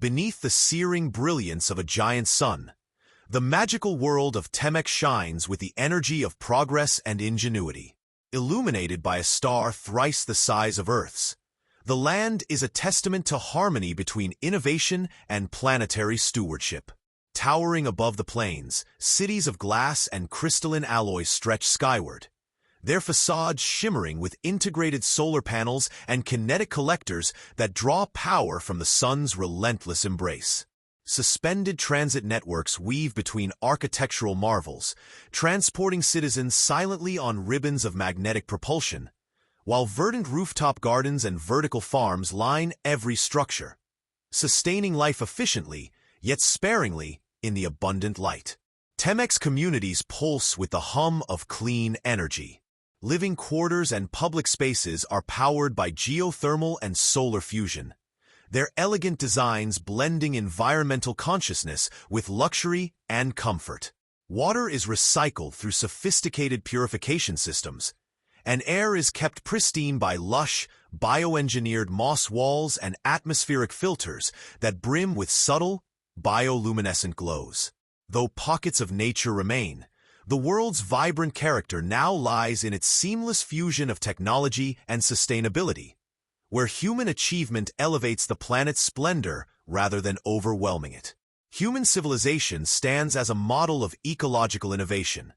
beneath the searing brilliance of a giant sun, the magical world of Temek shines with the energy of progress and ingenuity. Illuminated by a star thrice the size of Earth's, the land is a testament to harmony between innovation and planetary stewardship. Towering above the plains, cities of glass and crystalline alloys stretch skyward, their facades shimmering with integrated solar panels and kinetic collectors that draw power from the sun's relentless embrace. Suspended transit networks weave between architectural marvels, transporting citizens silently on ribbons of magnetic propulsion, while verdant rooftop gardens and vertical farms line every structure, sustaining life efficiently, yet sparingly, in the abundant light. Temek's communities pulse with the hum of clean energy. Living quarters and public spaces are powered by geothermal and solar fusion, their elegant designs blending environmental consciousness with luxury and comfort. Water is recycled through sophisticated purification systems, and air is kept pristine by lush, bioengineered moss walls and atmospheric filters that brim with subtle, bioluminescent glows. Though pockets of nature remain, the world's vibrant character now lies in its seamless fusion of technology and sustainability, where human achievement elevates the planet's splendor rather than overwhelming it. Human civilization stands as a model of ecological innovation,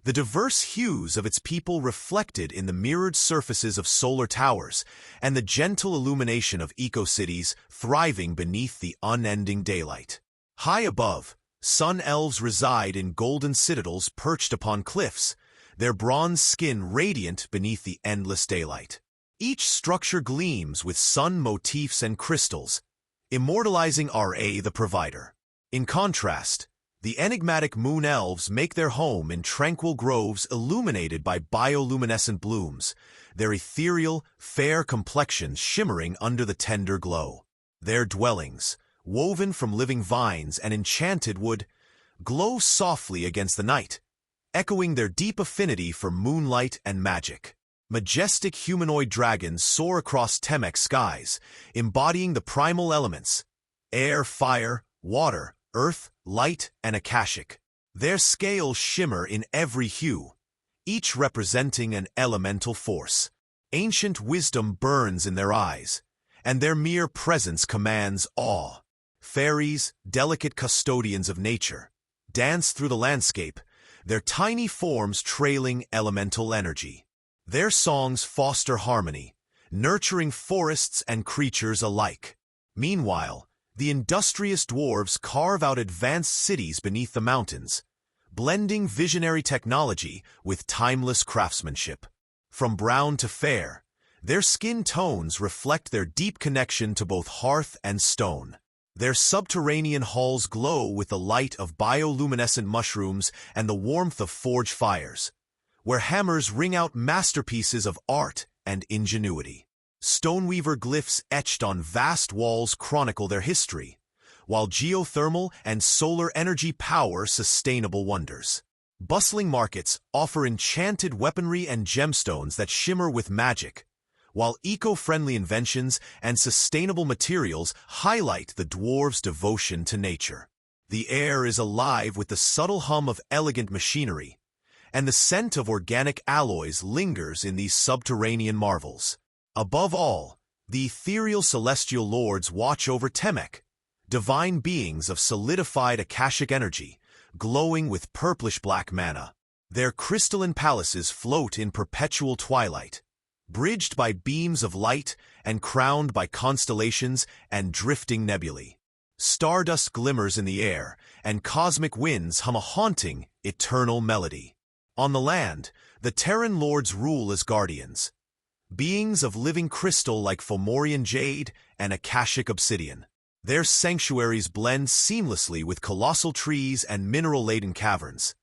the diverse hues of its people reflected in the mirrored surfaces of solar towers and the gentle illumination of eco-cities thriving beneath the unending daylight. High above, sun elves reside in golden citadels perched upon cliffs, their bronze skin radiant beneath the endless daylight. Each structure gleams with sun motifs and crystals, immortalizing Ra the provider. In contrast, the enigmatic moon elves make their home in tranquil groves illuminated by bioluminescent blooms, their ethereal, fair complexions shimmering under the tender glow. Their dwellings, woven from living vines and enchanted wood, glow softly against the night, echoing their deep affinity for moonlight and magic. Majestic humanoid dragons soar across Temek skies, embodying the primal elements: air, fire, water, earth, light, and akashic. Their scales shimmer in every hue, each representing an elemental force. Ancient wisdom burns in their eyes, and their mere presence commands awe. Fairies, delicate custodians of nature, dance through the landscape, their tiny forms trailing elemental energy. Their songs foster harmony, nurturing forests and creatures alike. Meanwhile, the industrious dwarves carve out advanced cities beneath the mountains, blending visionary technology with timeless craftsmanship. From brown to fair, their skin tones reflect their deep connection to both hearth and stone. Their subterranean halls glow with the light of bioluminescent mushrooms and the warmth of forge fires, where hammers ring out masterpieces of art and ingenuity. Stoneweaver glyphs etched on vast walls chronicle their history, while geothermal and solar energy power sustainable wonders. Bustling markets offer enchanted weaponry and gemstones that shimmer with magic, while eco-friendly inventions and sustainable materials highlight the dwarves' devotion to nature. The air is alive with the subtle hum of elegant machinery, and the scent of organic alloys lingers in these subterranean marvels. Above all, the ethereal celestial lords watch over Temek, divine beings of solidified akashic energy, glowing with purplish-black mana. Their crystalline palaces float in perpetual twilight, bridged by beams of light and crowned by constellations and drifting nebulae. Stardust glimmers in the air, and cosmic winds hum a haunting, eternal melody. On the land, the Terran lords rule as guardians, beings of living crystal like Fomorian jade and Akashic obsidian. Their sanctuaries blend seamlessly with colossal trees and mineral-laden caverns,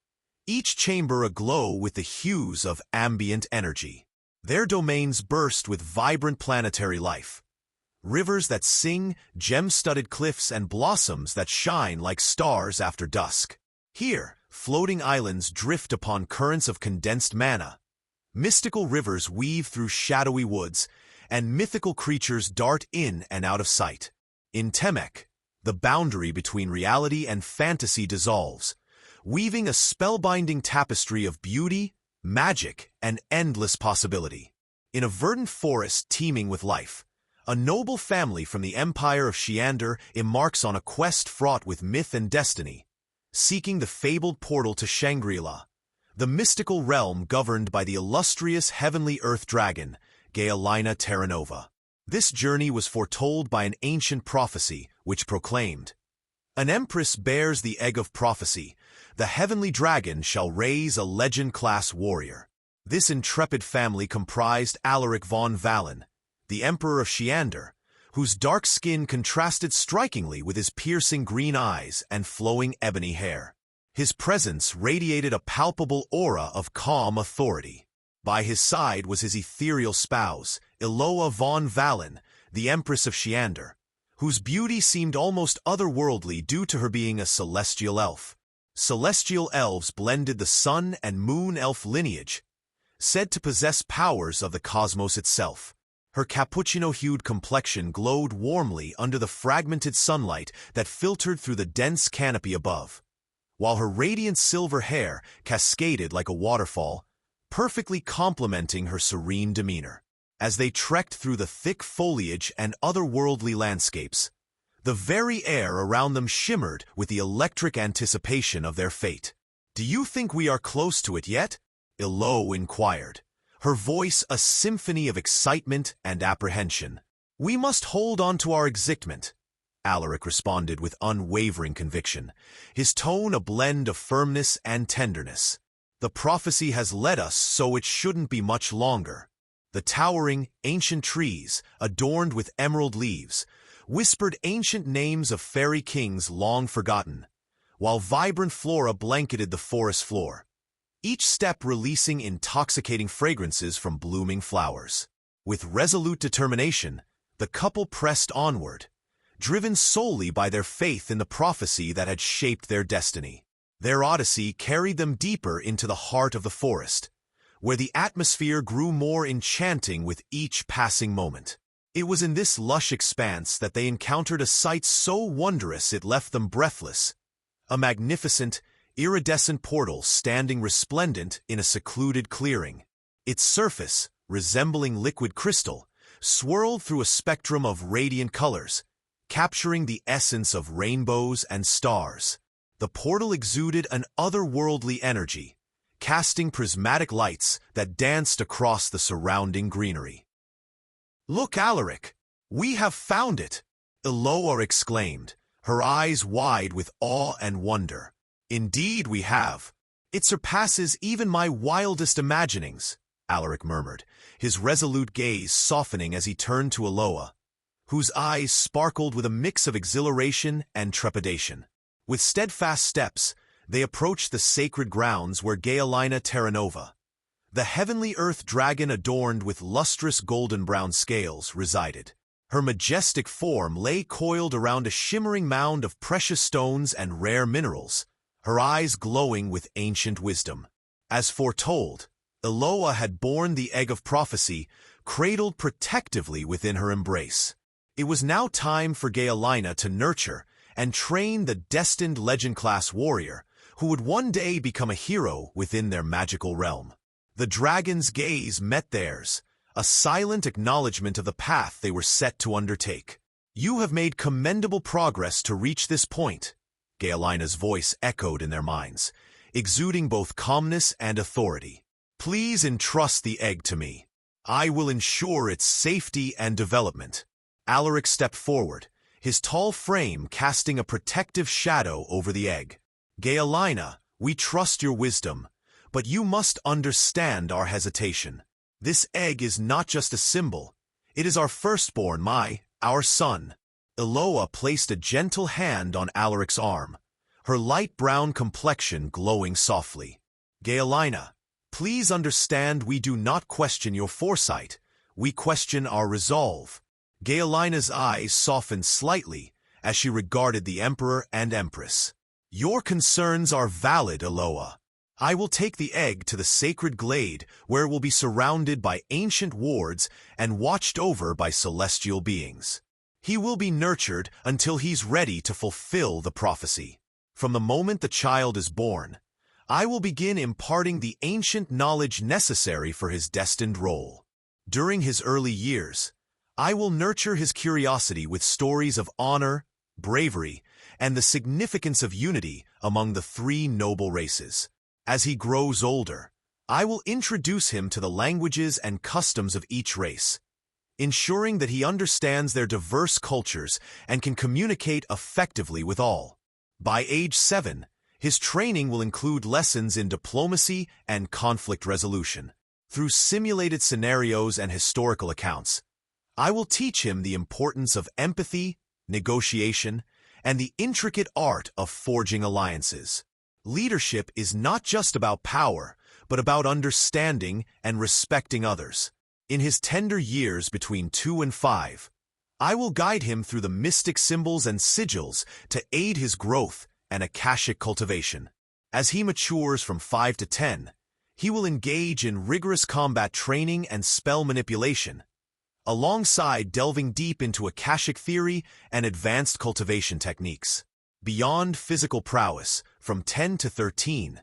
each chamber aglow with the hues of ambient energy. Their domains burst with vibrant planetary life, rivers that sing, gem-studded cliffs, and blossoms that shine like stars after dusk. Here, floating islands drift upon currents of condensed mana, mystical rivers weave through shadowy woods, and mythical creatures dart in and out of sight. In Temek, The boundary between reality and fantasy dissolves, weaving a spellbinding tapestry of beauty, magic, and endless possibility. In a verdant forest teeming with life, a noble family from the Empire of Shiandar embarks on a quest fraught with myth and destiny, seeking the fabled portal to Shangri-La, the mystical realm governed by the illustrious heavenly earth dragon, Terra. This journey was foretold by an ancient prophecy which proclaimed, "An empress bears the egg of prophecy. The heavenly dragon shall raise a legend-class warrior." This intrepid family comprised Alaric von Valen, the Emperor of Shiandar, whose dark skin contrasted strikingly with his piercing green eyes and flowing ebony hair. His presence radiated a palpable aura of calm authority. By his side was his ethereal spouse, Elluvia von Valen, the Empress of Shiandar, whose beauty seemed almost otherworldly due to her being a celestial elf. Celestial elves blended the sun and moon elf lineage, said to possess powers of the cosmos itself. Her cappuccino-hued complexion glowed warmly under the fragmented sunlight that filtered through the dense canopy above, while her radiant silver hair cascaded like a waterfall, perfectly complementing her serene demeanor. As they trekked through the thick foliage and otherworldly landscapes, the very air around them shimmered with the electric anticipation of their fate. "Do you think we are close to it yet?" Elluvia inquired, her voice a symphony of excitement and apprehension. "We must hold on to our excitement," Alaric responded with unwavering conviction, his tone a blend of firmness and tenderness. "The prophecy has led us, so it shouldn't be much longer." The towering, ancient trees, adorned with emerald leaves, whispered ancient names of fairy kings long forgotten, while vibrant flora blanketed the forest floor, each step releasing intoxicating fragrances from blooming flowers. With resolute determination, the couple pressed onward, driven solely by their faith in the prophecy that had shaped their destiny. Their odyssey carried them deeper into the heart of the forest, where the atmosphere grew more enchanting with each passing moment. It was in this lush expanse that they encountered a sight so wondrous it left them breathless, a magnificent, iridescent portal standing resplendent in a secluded clearing. Its surface, resembling liquid crystal, swirled through a spectrum of radiant colors, capturing the essence of rainbows and stars. The portal exuded an otherworldly energy, casting prismatic lights that danced across the surrounding greenery. "Look, Alaric! We have found it!" Elluvia exclaimed, her eyes wide with awe and wonder. "Indeed we have. It surpasses even my wildest imaginings," Alaric murmured, his resolute gaze softening as he turned to Elluvia, whose eyes sparkled with a mix of exhilaration and trepidation. With steadfast steps, they approached the sacred grounds where Terra, the heavenly earth dragon adorned with lustrous golden-brown scales, resided. Her majestic form lay coiled around a shimmering mound of precious stones and rare minerals, her eyes glowing with ancient wisdom. As foretold, Elluvia had borne the egg of prophecy, cradled protectively within her embrace. It was now time for to nurture and train the destined legend-class warrior who would one day become a hero within their magical realm. The dragon's gaze met theirs, a silent acknowledgement of the path they were set to undertake. "You have made commendable progress to reach this point," Gaelina's voice echoed in their minds, exuding both calmness and authority. "Please entrust the egg to me. I will ensure its safety and development." Alaric stepped forward, his tall frame casting a protective shadow over the egg. "Gaelina, we trust your wisdom, but you must understand our hesitation. This egg is not just a symbol. It is our firstborn, our son." Elluvia placed a gentle hand on Alaric's arm, her light brown complexion glowing softly. "Gaelina, please understand we do not question your foresight. We question our resolve." Gaelina's eyes softened slightly as she regarded the Emperor and Empress. "Your concerns are valid, Elluvia. I will take the egg to the sacred glade where it will be surrounded by ancient wards and watched over by celestial beings." He will be nurtured until he's ready to fulfill the prophecy. From the moment the child is born, I will begin imparting the ancient knowledge necessary for his destined role. During his early years, I will nurture his curiosity with stories of honor, bravery, and the significance of unity among the three noble races. As he grows older, I will introduce him to the languages and customs of each race, ensuring that he understands their diverse cultures and can communicate effectively with all. By age 7, his training will include lessons in diplomacy and conflict resolution. Through simulated scenarios and historical accounts, I will teach him the importance of empathy, negotiation, and the intricate art of forging alliances. Leadership is not just about power, but about understanding and respecting others. In his tender years between 2 and 5, I will guide him through the mystic symbols and sigils to aid his growth and Akashic cultivation. As he matures from 5 to 10, he will engage in rigorous combat training and spell manipulation, alongside delving deep into Akashic theory and advanced cultivation techniques. Beyond physical prowess, from 10 to 13,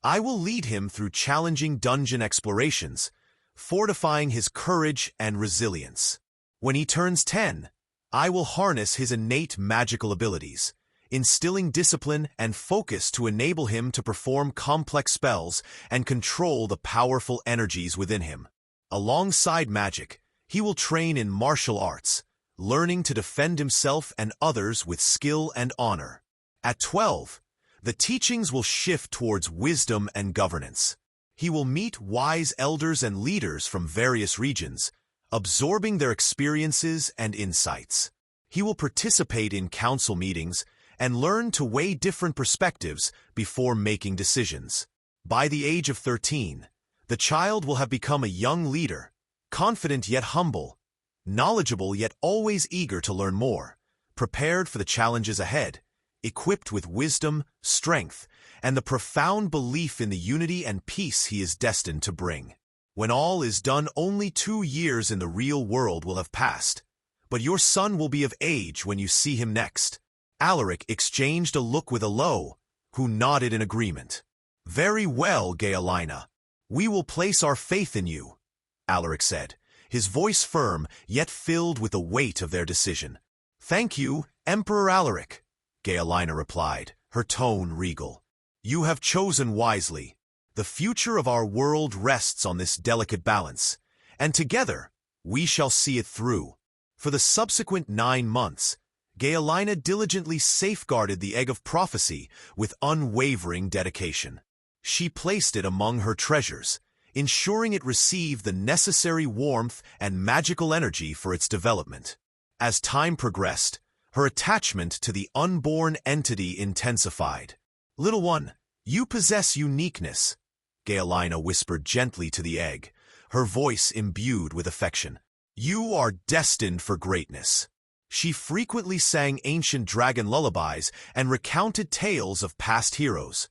I will lead him through challenging dungeon explorations, fortifying his courage and resilience. When he turns 10, I will harness his innate magical abilities, instilling discipline and focus to enable him to perform complex spells and control the powerful energies within him. Alongside magic, he will train in martial arts, learning to defend himself and others with skill and honor. At 12, the teachings will shift towards wisdom and governance. He will meet wise elders and leaders from various regions, absorbing their experiences and insights. He will participate in council meetings and learn to weigh different perspectives before making decisions. By the age of 13, the child will have become a young leader, confident yet humble, knowledgeable yet always eager to learn more, prepared for the challenges ahead, equipped with wisdom, strength, and the profound belief in the unity and peace he is destined to bring. When all is done, only 2 years in the real world will have passed, but your son will be of age when you see him next. Alaric exchanged a look with Elo, who nodded in agreement. Very well, Gaelina. We will place our faith in you, Alaric said, his voice firm yet filled with the weight of their decision. Thank you, Emperor Alaric, Gaelina replied, her tone regal. You have chosen wisely. The future of our world rests on this delicate balance, and together we shall see it through. For the subsequent 9 months, Gaelina diligently safeguarded the egg of prophecy with unwavering dedication. She placed it among her treasures, ensuring it received the necessary warmth and magical energy for its development. As time progressed, her attachment to the unborn entity intensified. Little one, you possess uniqueness, Gaelina whispered gently to the egg, her voice imbued with affection. You are destined for greatness. She frequently sang ancient dragon lullabies and recounted tales of past heroes,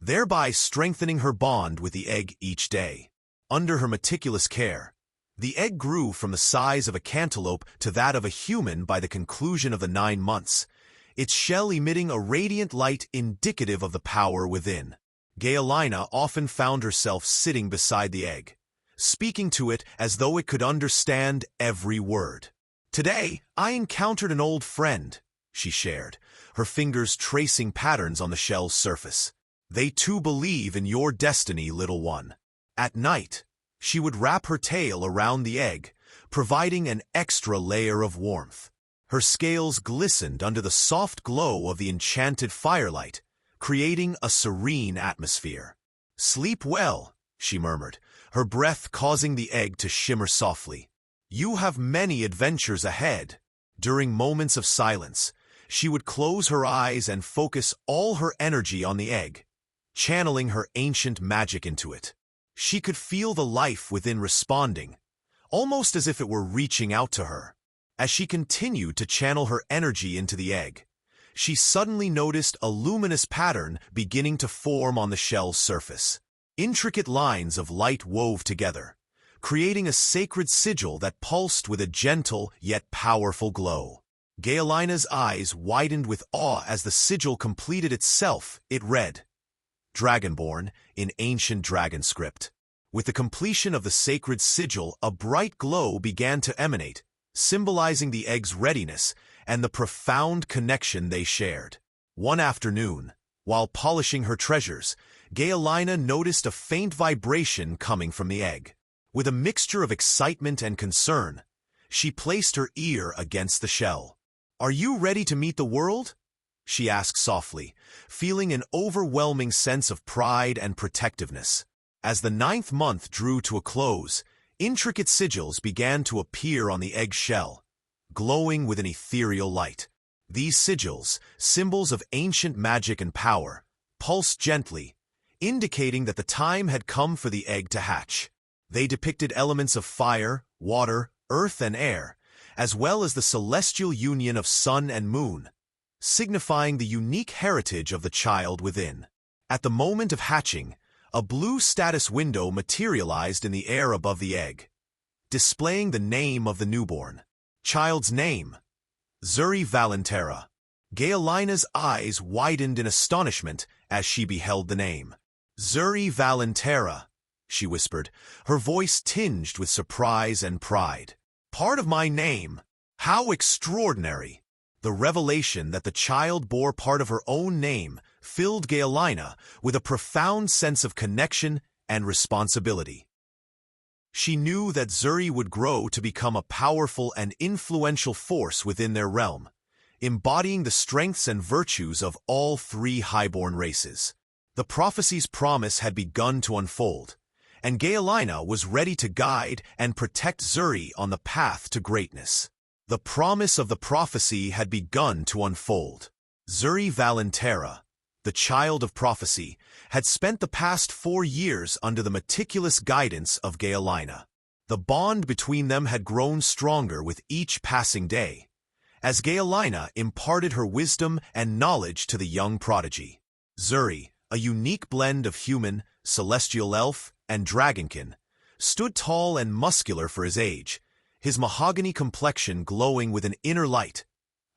thereby strengthening her bond with the egg each day. Under her meticulous care, the egg grew from the size of a cantaloupe to that of a human by the conclusion of the 9 months, its shell emitting a radiant light indicative of the power within. Gaelina often found herself sitting beside the egg, speaking to it as though it could understand every word. Today, I encountered an old friend, she shared, her fingers tracing patterns on the shell's surface. They too believe in your destiny, little one. At night, she would wrap her tail around the egg, providing an extra layer of warmth. Her scales glistened under the soft glow of the enchanted firelight, creating a serene atmosphere. Sleep well, she murmured, her breath causing the egg to shimmer softly. You have many adventures ahead. During moments of silence, she would close her eyes and focus all her energy on the egg, channeling her ancient magic into it. She could feel the life within responding, almost as if it were reaching out to her. As she continued to channel her energy into the egg, she suddenly noticed a luminous pattern beginning to form on the shell's surface. Intricate lines of light wove together, creating a sacred sigil that pulsed with a gentle yet powerful glow. Gaelina's eyes widened with awe as the sigil completed itself. It read, Dragonborn, in ancient dragon script. With the completion of the sacred sigil, a bright glow began to emanate, symbolizing the egg's readiness and the profound connection they shared. One afternoon, while polishing her treasures, Gaelina noticed a faint vibration coming from the egg. With a mixture of excitement and concern, she placed her ear against the shell. "Are you ready to meet the world?" she asked softly, feeling an overwhelming sense of pride and protectiveness. As the 9th month drew to a close, intricate sigils began to appear on the egg shell, glowing with an ethereal light. These sigils, symbols of ancient magic and power, pulsed gently, indicating that the time had come for the egg to hatch. They depicted elements of fire, water, earth, and air, as well as the celestial union of sun and moon, signifying the unique heritage of the child within. At the moment of hatching, a blue status window materialized in the air above the egg, displaying the name of the newborn. Child's name, Zuri Valen Terra. Gaelina's eyes widened in astonishment as she beheld the name. "Zuri Valen Terra," she whispered, her voice tinged with surprise and pride. "Part of my name? How extraordinary!" The revelation that the child bore part of her own name filled Gaelina with a profound sense of connection and responsibility. She knew that Zuri would grow to become a powerful and influential force within their realm, embodying the strengths and virtues of all three highborn races. The prophecy's promise had begun to unfold, and Gaelina was ready to guide and protect Zuri on the path to greatness. The promise of the prophecy had begun to unfold. Zuri Valen Terra, the child of prophecy, had spent the past 4 years under the meticulous guidance of Gaelina. The bond between them had grown stronger with each passing day, as Gaelina imparted her wisdom and knowledge to the young prodigy. Zuri, a unique blend of human, celestial elf, and dragonkin, stood tall and muscular for his age, his mahogany complexion glowing with an inner light,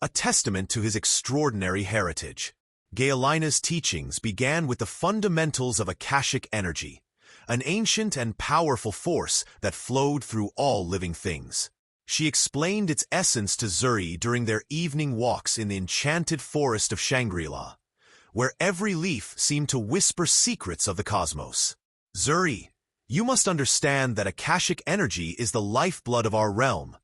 a testament to his extraordinary heritage. Gaelina's teachings began with the fundamentals of Akashic energy, an ancient and powerful force that flowed through all living things. She explained its essence to Zuri during their evening walks in the enchanted forest of Shangri-La, where every leaf seemed to whisper secrets of the cosmos. "Zuri, you must understand that Akashic energy is the lifeblood of our realm,"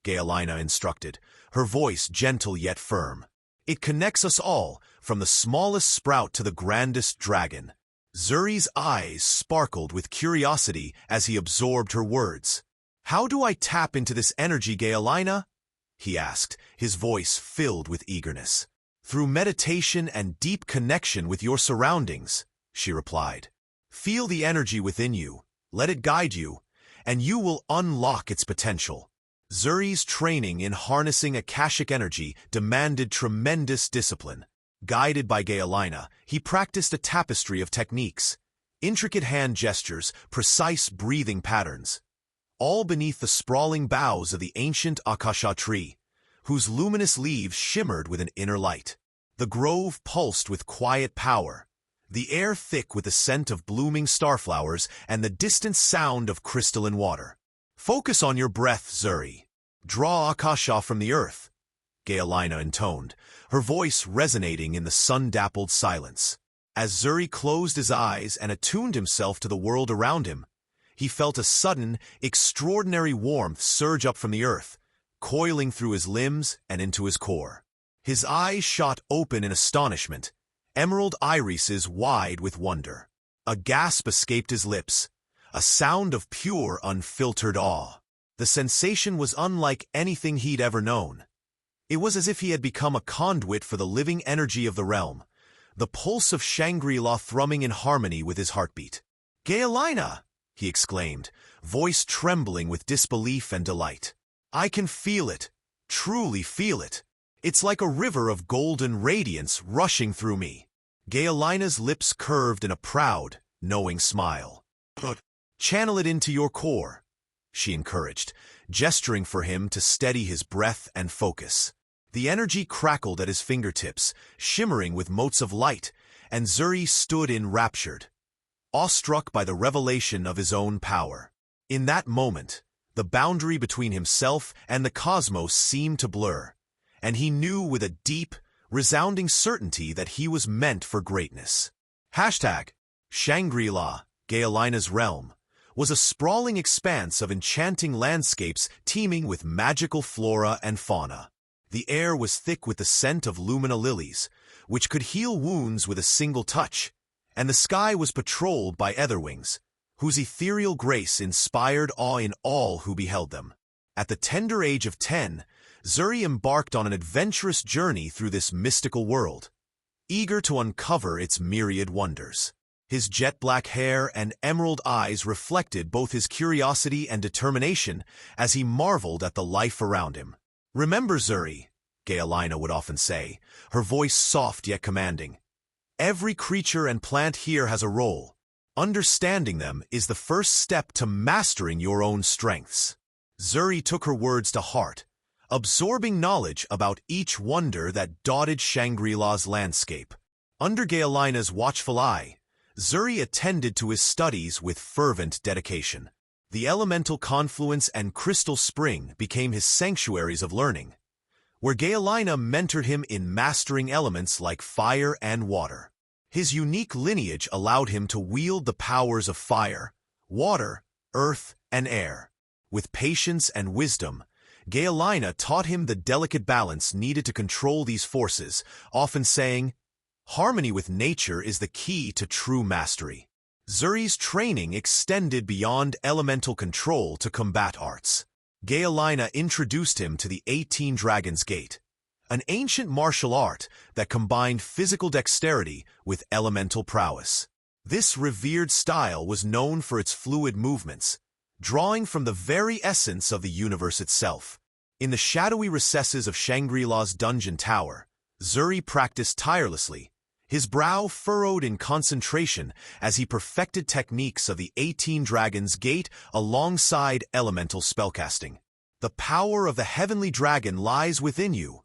Gaelina instructed, her voice gentle yet firm. "It connects us all, from the smallest sprout to the grandest dragon." Zuri's eyes sparkled with curiosity as he absorbed her words. "How do I tap into this energy, Gaelina?" he asked, his voice filled with eagerness. "Through meditation and deep connection with your surroundings," she replied. "Feel the energy within you, let it guide you, and you will unlock its potential." Zuri's training in harnessing Akashic energy demanded tremendous discipline. Guided by Gaelina, he practiced a tapestry of techniques, intricate hand gestures, precise breathing patterns, all beneath the sprawling boughs of the ancient acacia tree, whose luminous leaves shimmered with an inner light. The grove pulsed with quiet power, the air thick with the scent of blooming starflowers and the distant sound of crystalline water. "Focus on your breath, Zuri. Draw acacia from the earth," Gaelina intoned, her voice resonating in the sun-dappled silence. As Zuri closed his eyes and attuned himself to the world around him, he felt a sudden, extraordinary warmth surge up from the earth, coiling through his limbs and into his core. His eyes shot open in astonishment, emerald irises wide with wonder. A gasp escaped his lips, a sound of pure, unfiltered awe. The sensation was unlike anything he'd ever known. It was as if he had become a conduit for the living energy of the realm, the pulse of Shangri-La thrumming in harmony with his heartbeat. "Gaelina!" he exclaimed, voice trembling with disbelief and delight. "I can feel it, truly feel it. It's like a river of golden radiance rushing through me." Gaelina's lips curved in a proud, knowing smile. "Channel it into your core," she encouraged, gesturing for him to steady his breath and focus. The energy crackled at his fingertips, shimmering with motes of light, and Zuri stood enraptured, awestruck by the revelation of his own power. In that moment, the boundary between himself and the cosmos seemed to blur, and he knew with a deep, resounding certainty that he was meant for greatness. Hashtag Shangri-La, Gaelina's realm, was a sprawling expanse of enchanting landscapes teeming with magical flora and fauna. The air was thick with the scent of lumina lilies, which could heal wounds with a single touch, and the sky was patrolled by etherwings, whose ethereal grace inspired awe in all who beheld them. At the tender age of 10, Zuri embarked on an adventurous journey through this mystical world, eager to uncover its myriad wonders. His jet-black hair and emerald eyes reflected both his curiosity and determination as he marveled at the life around him. "Remember, Zuri," Gaelina would often say, her voice soft yet commanding, "every creature and plant here has a role. Understanding them is the first step to mastering your own strengths." Zuri took her words to heart, absorbing knowledge about each wonder that dotted Shangri-La's landscape. Under Gaelina's watchful eye, Zuri attended to his studies with fervent dedication. The elemental confluence and crystal spring became his sanctuaries of learning, where Gaelina mentored him in mastering elements like fire and water. His unique lineage allowed him to wield the powers of fire, water, earth, and air. With patience and wisdom, Gaelina taught him the delicate balance needed to control these forces, often saying, "Harmony with nature is the key to true mastery." Zuri's training extended beyond elemental control to combat arts. Gaelina introduced him to the 18 Dragons Gate, an ancient martial art that combined physical dexterity with elemental prowess. This revered style was known for its fluid movements, drawing from the very essence of the universe itself. In the shadowy recesses of Shangri-La's dungeon tower, Zuri practiced tirelessly, his brow furrowed in concentration as he perfected techniques of the 18 Dragons Gate alongside elemental spellcasting. "The power of the heavenly dragon lies within you,"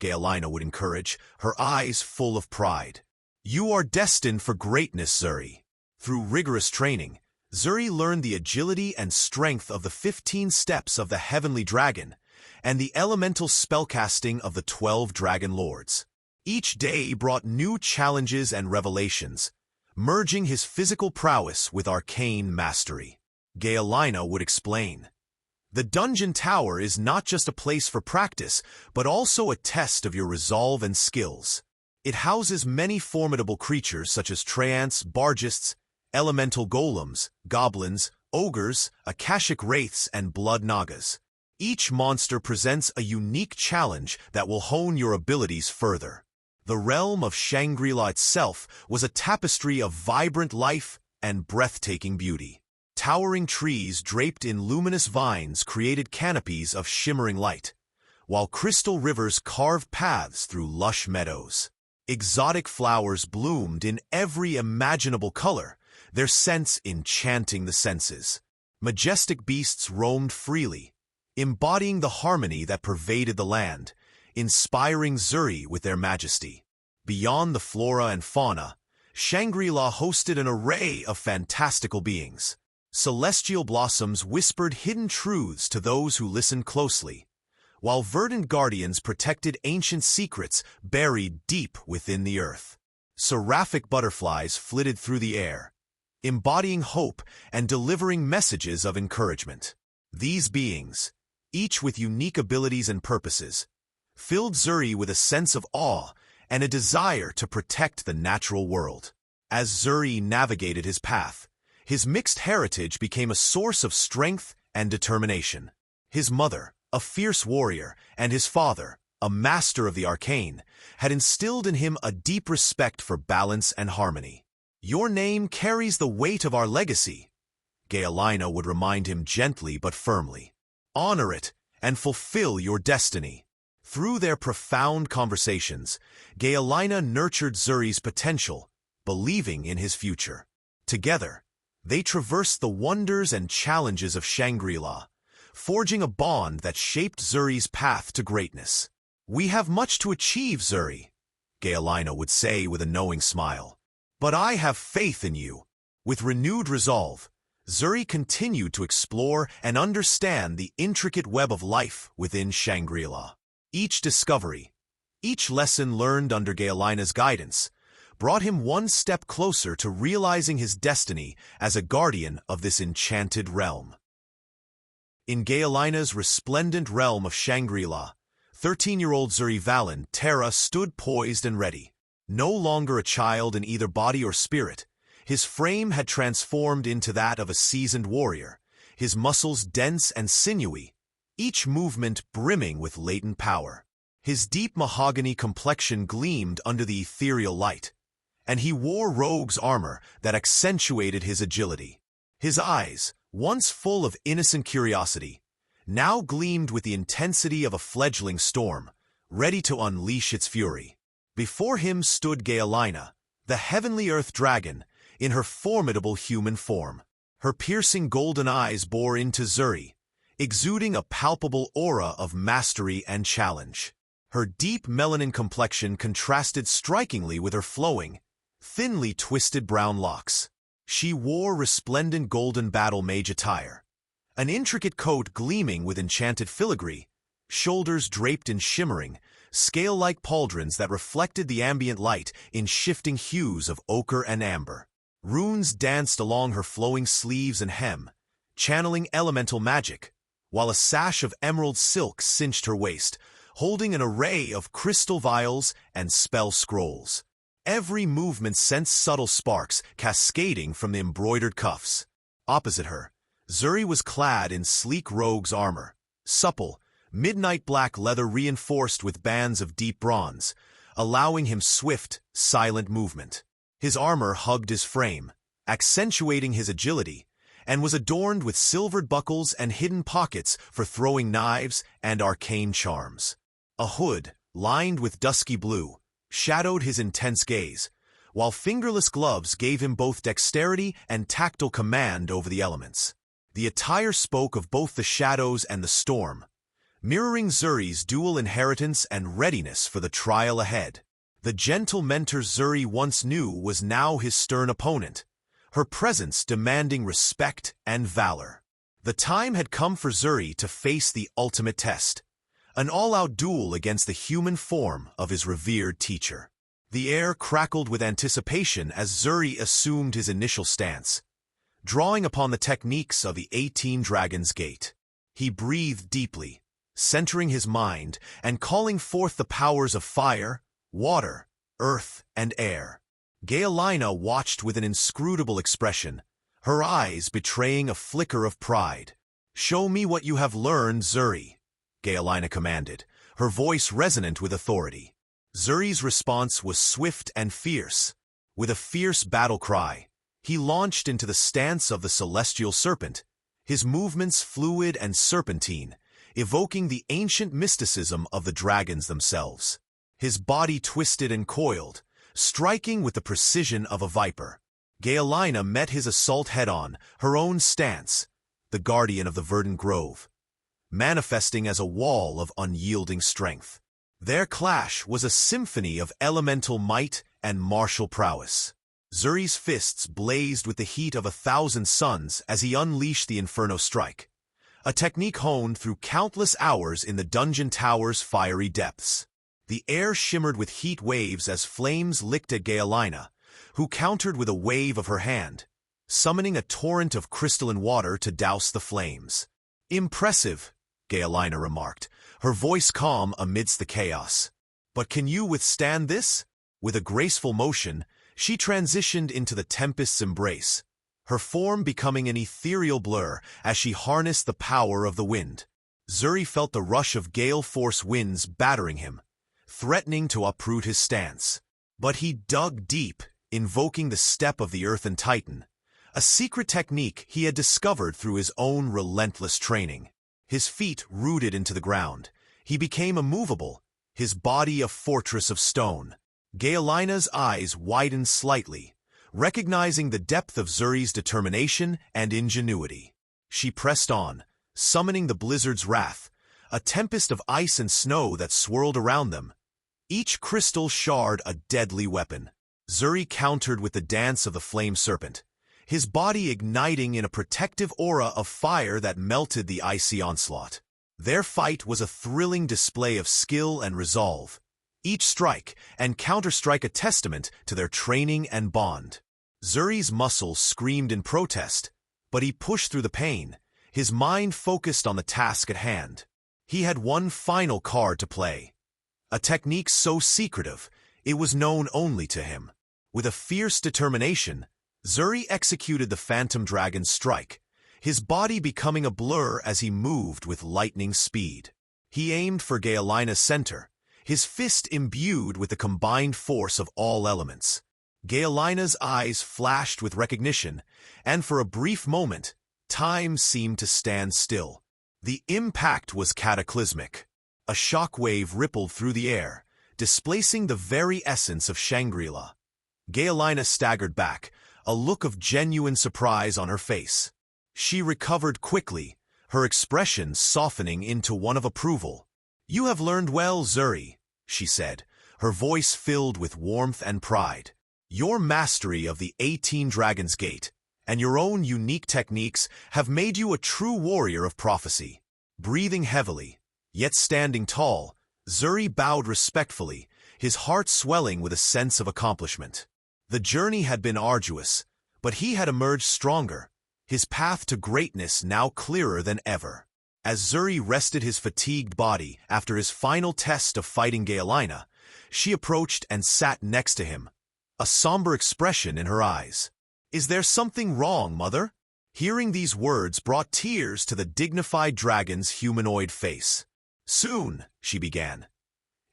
Gaelina would encourage, her eyes full of pride. "You are destined for greatness, Zuri." Through rigorous training, Zuri learned the agility and strength of the 15 steps of the heavenly dragon and the elemental spellcasting of the 12 dragon lords. Each day brought new challenges and revelations, merging his physical prowess with arcane mastery. Gaelina would explain, "The dungeon tower is not just a place for practice, but also a test of your resolve and skills. It houses many formidable creatures such as treants, bargists, elemental golems, goblins, ogres, akashic wraiths, and blood nagas. Each monster presents a unique challenge that will hone your abilities further." The realm of Shangri-La itself was a tapestry of vibrant life and breathtaking beauty. Towering trees draped in luminous vines created canopies of shimmering light, while crystal rivers carved paths through lush meadows. Exotic flowers bloomed in every imaginable color, their scents enchanting the senses. Majestic beasts roamed freely, embodying the harmony that pervaded the land, inspiring Zuri with their majesty. Beyond the flora and fauna, Shangri-La hosted an array of fantastical beings. Celestial blossoms whispered hidden truths to those who listened closely, while verdant guardians protected ancient secrets buried deep within the earth. Seraphic butterflies flitted through the air, embodying hope and delivering messages of encouragement. These beings, each with unique abilities and purposes, filled Zuri with a sense of awe and a desire to protect the natural world. As Zuri navigated his path, his mixed heritage became a source of strength and determination. His mother, a fierce warrior, and his father, a master of the arcane, had instilled in him a deep respect for balance and harmony. "Your name carries the weight of our legacy," Gaelina would remind him gently but firmly. "Honor it and fulfill your destiny." Through their profound conversations, Gaelina nurtured Zuri's potential, believing in his future. Together, they traversed the wonders and challenges of Shangri-La, forging a bond that shaped Zuri's path to greatness. "We have much to achieve, Zuri," Gaelina would say with a knowing smile. "But I have faith in you." With renewed resolve, Zuri continued to explore and understand the intricate web of life within Shangri-La. Each discovery, each lesson learned under Gaelina's guidance, brought him one step closer to realizing his destiny as a guardian of this enchanted realm. In Gaelina's resplendent realm of Shangri-La, 13-year-old Zuri Valen Terra stood poised and ready. No longer a child in either body or spirit, his frame had transformed into that of a seasoned warrior, his muscles dense and sinewy, each movement brimming with latent power. His deep mahogany complexion gleamed under the ethereal light, and he wore rogue's armor that accentuated his agility. His eyes, once full of innocent curiosity, now gleamed with the intensity of a fledgling storm, ready to unleash its fury. Before him stood Gaelina, the heavenly earth dragon, in her formidable human form. Her piercing golden eyes bore into Zuri, exuding a palpable aura of mastery and challenge. Her deep melanin complexion contrasted strikingly with her flowing, thinly twisted brown locks. She wore resplendent golden battle mage attire, an intricate coat gleaming with enchanted filigree, shoulders draped in shimmering, scale-like pauldrons that reflected the ambient light in shifting hues of ochre and amber. Runes danced along her flowing sleeves and hem, channeling elemental magic, while a sash of emerald silk cinched her waist, holding an array of crystal vials and spell scrolls. Every movement sent subtle sparks cascading from the embroidered cuffs. Opposite her, Zuri was clad in sleek rogue's armor, supple, midnight black leather reinforced with bands of deep bronze, allowing him swift, silent movement. His armor hugged his frame, accentuating his agility, and was adorned with silvered buckles and hidden pockets for throwing knives and arcane charms. A hood, lined with dusky blue, shadowed his intense gaze, while fingerless gloves gave him both dexterity and tactile command over the elements. The attire spoke of both the shadows and the storm, mirroring Zuri's dual inheritance and readiness for the trial ahead. The gentle mentor Zuri once knew was now his stern opponent, her presence demanding respect and valor. The time had come for Zuri to face the ultimate test, an all-out duel against the human form of his revered teacher. The air crackled with anticipation as Zuri assumed his initial stance, drawing upon the techniques of the 18 Dragon's Gate. He breathed deeply, centering his mind and calling forth the powers of fire, water, earth, and air. Gaelina watched with an inscrutable expression, her eyes betraying a flicker of pride. "Show me what you have learned, Zuri," Gaelina commanded, her voice resonant with authority. Zuri's response was swift and fierce. With a fierce battle cry, he launched into the stance of the celestial serpent, his movements fluid and serpentine, evoking the ancient mysticism of the dragons themselves. His body twisted and coiled, striking with the precision of a viper. Gaelina met his assault head-on, her own stance, the guardian of the verdant grove, manifesting as a wall of unyielding strength. Their clash was a symphony of elemental might and martial prowess. Zuri's fists blazed with the heat of 1,000 suns as he unleashed the Inferno Strike, a technique honed through countless hours in the dungeon tower's fiery depths. The air shimmered with heat waves as flames licked at Gaelina, who countered with a wave of her hand, summoning a torrent of crystalline water to douse the flames. "Impressive," Gaelina remarked, her voice calm amidst the chaos. "But can you withstand this?" With a graceful motion, she transitioned into the tempest's embrace, her form becoming an ethereal blur as she harnessed the power of the wind. Zuri felt the rush of gale-force winds battering him, threatening to uproot his stance. But he dug deep, invoking the step of the earthen titan, a secret technique he had discovered through his own relentless training. His feet rooted into the ground, he became immovable, his body a fortress of stone. Gaelina's eyes widened slightly, recognizing the depth of Zuri's determination and ingenuity. She pressed on, summoning the blizzard's wrath, a tempest of ice and snow that swirled around them, each crystal shard a deadly weapon. Zuri countered with the dance of the flame serpent, his body igniting in a protective aura of fire that melted the icy onslaught. Their fight was a thrilling display of skill and resolve, each strike and counterstrike a testament to their training and bond. Zuri's muscles screamed in protest, but he pushed through the pain, his mind focused on the task at hand. He had one final card to play, a technique so secretive it was known only to him. With a fierce determination, Zuri executed the Phantom Dragon's strike, his body becoming a blur as he moved with lightning speed. He aimed for Gaelina's center, his fist imbued with the combined force of all elements. Gaelina's eyes flashed with recognition, and for a brief moment, time seemed to stand still. The impact was cataclysmic. A shockwave rippled through the air, displacing the very essence of Shangri-La. Gaelina staggered back, a look of genuine surprise on her face. She recovered quickly, her expression softening into one of approval. "You have learned well, Zuri," she said, her voice filled with warmth and pride. "Your mastery of the 18 Dragon's Gate and your own unique techniques have made you a true warrior of prophecy." Breathing heavily, yet standing tall, Zuri bowed respectfully, his heart swelling with a sense of accomplishment. The journey had been arduous, but he had emerged stronger, his path to greatness now clearer than ever. As Zuri rested his fatigued body after his final test of fighting Gaelina, she approached and sat next to him, a somber expression in her eyes. "Is there something wrong, mother?" Hearing these words brought tears to the dignified dragon's humanoid face. "Soon," she began,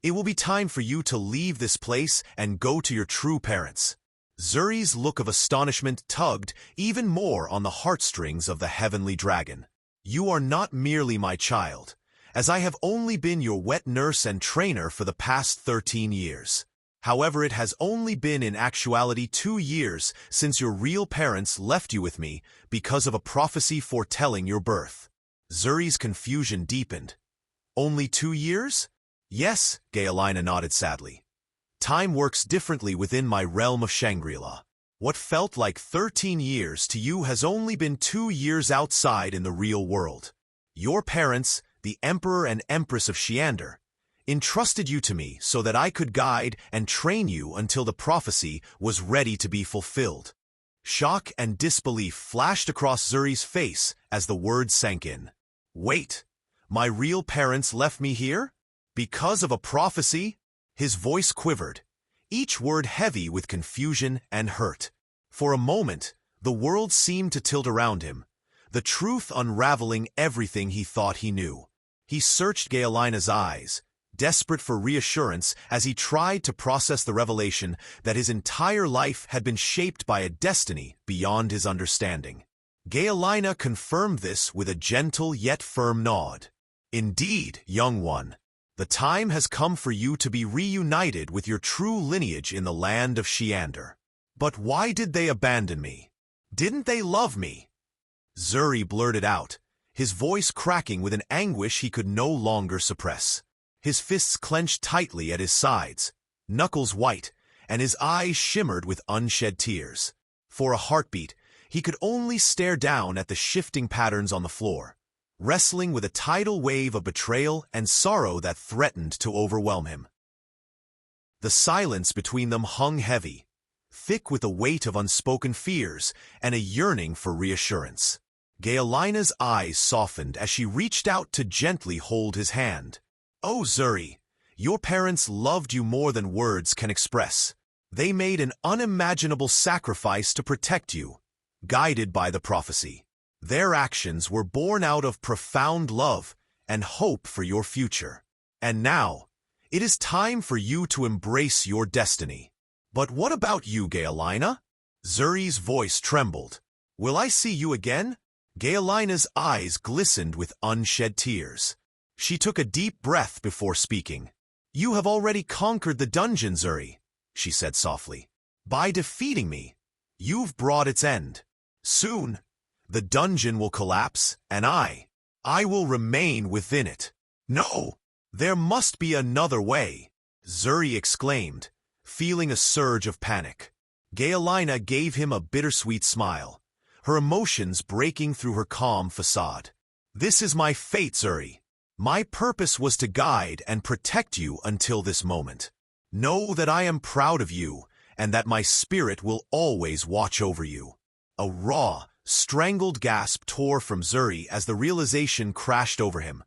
"it will be time for you to leave this place and go to your true parents." Zuri's look of astonishment tugged even more on the heartstrings of the heavenly dragon. "You are not merely my child, as I have only been your wet nurse and trainer for the past 13 years. However, it has only been in actuality 2 years since your real parents left you with me because of a prophecy foretelling your birth." Zuri's confusion deepened. "Only 2 years?" "Yes," Gaelina nodded sadly. "Time works differently within my realm of Shangri-La. What felt like 13 years to you has only been 2 years outside in the real world. Your parents, the Emperor and Empress of Shiandar, entrusted you to me so that I could guide and train you until the prophecy was ready to be fulfilled." Shock and disbelief flashed across Zuri's face as the words sank in. "Wait, my real parents left me here? Because of a prophecy?" His voice quivered, each word heavy with confusion and hurt. For a moment, the world seemed to tilt around him, the truth unraveling everything he thought he knew. He searched Gaelina's eyes, desperate for reassurance as he tried to process the revelation that his entire life had been shaped by a destiny beyond his understanding. Gaelina confirmed this with a gentle yet firm nod. "Indeed, young one. The time has come for you to be reunited with your true lineage in the land of Shiandar. But why did they abandon me? Didn't they love me?" Zuri blurted out, his voice cracking with an anguish he could no longer suppress. His fists clenched tightly at his sides, knuckles white, and his eyes shimmered with unshed tears. For a heartbeat, he could only stare down at the shifting patterns on the floor, wrestling with a tidal wave of betrayal and sorrow that threatened to overwhelm him. The silence between them hung heavy, thick with the weight of unspoken fears and a yearning for reassurance. Gaelina's eyes softened as she reached out to gently hold his hand. "Oh, Zuri, your parents loved you more than words can express. They made an unimaginable sacrifice to protect you, guided by the prophecy. Their actions were born out of profound love and hope for your future. And now, it is time for you to embrace your destiny." "But what about you, Gaelina?" Zuri's voice trembled. "Will I see you again?" Gaelina's eyes glistened with unshed tears. She took a deep breath before speaking. "You have already conquered the dungeon, Zuri," she said softly. "By defeating me, you've brought its end. Soon, the dungeon will collapse, and I will remain within it." No, there must be another way, Zuri exclaimed, feeling a surge of panic. Gaelina gave him a bittersweet smile, her emotions breaking through her calm facade. This is my fate, Zuri. My purpose was to guide and protect you until this moment. Know that I am proud of you, and that my spirit will always watch over you. A raw, strangled gasp tore from Zuri as the realization crashed over him,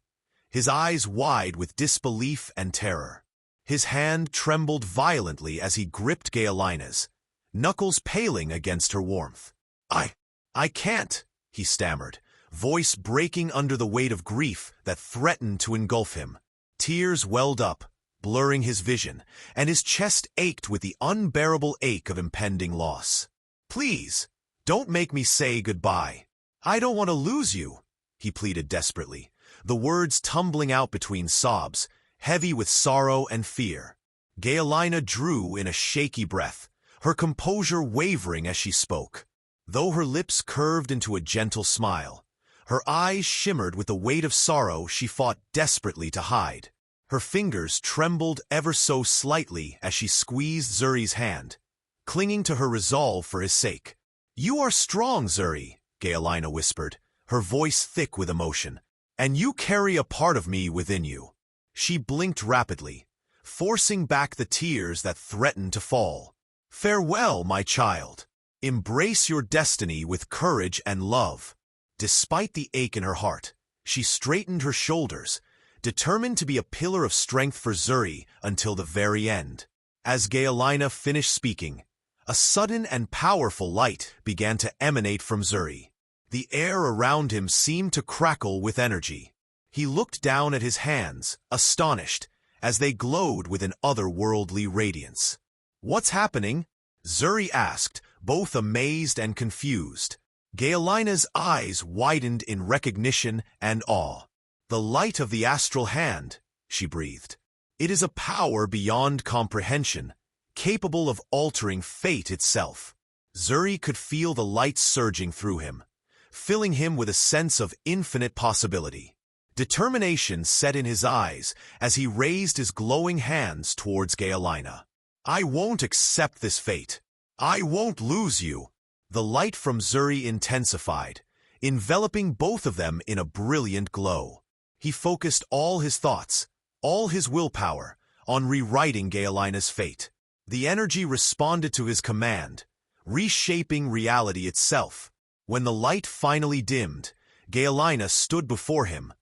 his eyes wide with disbelief and terror. His hand trembled violently as he gripped Gaelina's, knuckles paling against her warmth. I can't, he stammered, voice breaking under the weight of grief that threatened to engulf him. Tears welled up, blurring his vision, and his chest ached with the unbearable ache of impending loss. Please, don't make me say goodbye. I don't want to lose you, he pleaded desperately, the words tumbling out between sobs, heavy with sorrow and fear. Gaelina drew in a shaky breath, her composure wavering as she spoke. Though her lips curved into a gentle smile, her eyes shimmered with the weight of sorrow she fought desperately to hide. Her fingers trembled ever so slightly as she squeezed Zuri's hand, clinging to her resolve for his sake. You are strong, Zuri, Gaelina whispered, her voice thick with emotion, and you carry a part of me within you. She blinked rapidly, forcing back the tears that threatened to fall. Farewell, my child. Embrace your destiny with courage and love. Despite the ache in her heart, she straightened her shoulders, determined to be a pillar of strength for Zuri until the very end. As Gaelina finished speaking, a sudden and powerful light began to emanate from Zuri. The air around him seemed to crackle with energy. He looked down at his hands, astonished, as they glowed with an otherworldly radiance. What's happening? Zuri asked, both amazed and confused. Gaelina's eyes widened in recognition and awe. The light of the astral hand, she breathed. It is a power beyond comprehension, capable of altering fate itself. Zuri could feel the light surging through him, filling him with a sense of infinite possibility. Determination set in his eyes as he raised his glowing hands towards Gaelina. I won't accept this fate. I won't lose you. The light from Zuri intensified, enveloping both of them in a brilliant glow. He focused all his thoughts, all his willpower, on rewriting Gaelina's fate. The energy responded to his command, reshaping reality itself. When the light finally dimmed, Gaelina stood before him,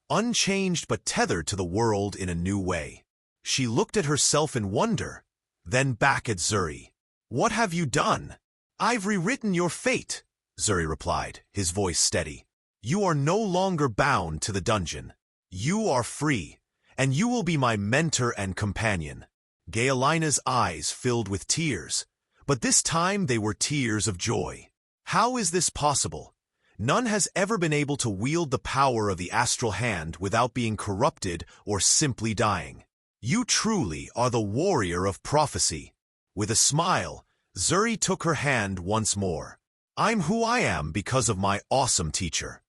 unchanged but tethered to the world in a new way. She looked at herself in wonder, then back at Zuri. What have you done? I've rewritten your fate, Zuri replied, his voice steady. You are no longer bound to the dungeon. You are free, and you will be my mentor and companion. Gaelina's eyes filled with tears, but this time they were tears of joy. How is this possible? None has ever been able to wield the power of the astral hand without being corrupted or simply dying. You truly are the warrior of prophecy. With a smile, Zuri took her hand once more. I'm who I am because of my awesome teacher.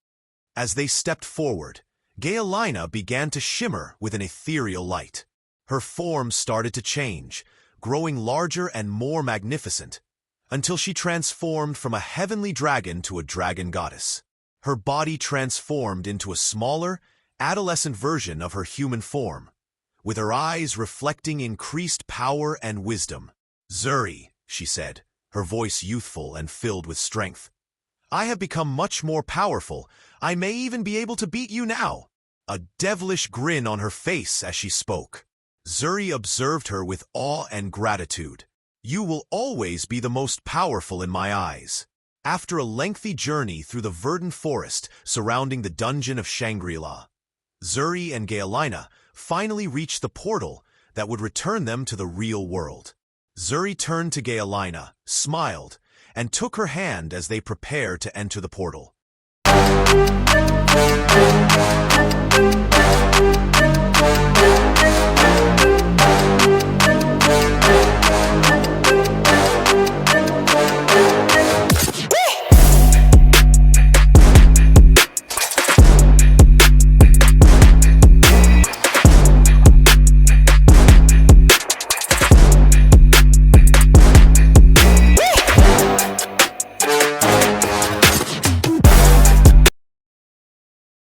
As they stepped forward, Gaelina began to shimmer with an ethereal light. Her form started to change, growing larger and more magnificent, until she transformed from a heavenly dragon to a dragon goddess. Her body transformed into a smaller, adolescent version of her human form, with her eyes reflecting increased power and wisdom. Zuri, she said, her voice youthful and filled with strength. I have become much more powerful. I may even be able to beat you now. A devilish grin on her face as she spoke. Zuri observed her with awe and gratitude. You will always be the most powerful in my eyes. After a lengthy journey through the verdant forest surrounding the dungeon of Shangri-La, Zuri and Gaelina finally reached the portal that would return them to the real world. Zuri turned to Gaelina, smiled, and took her hand as they prepared to enter the portal.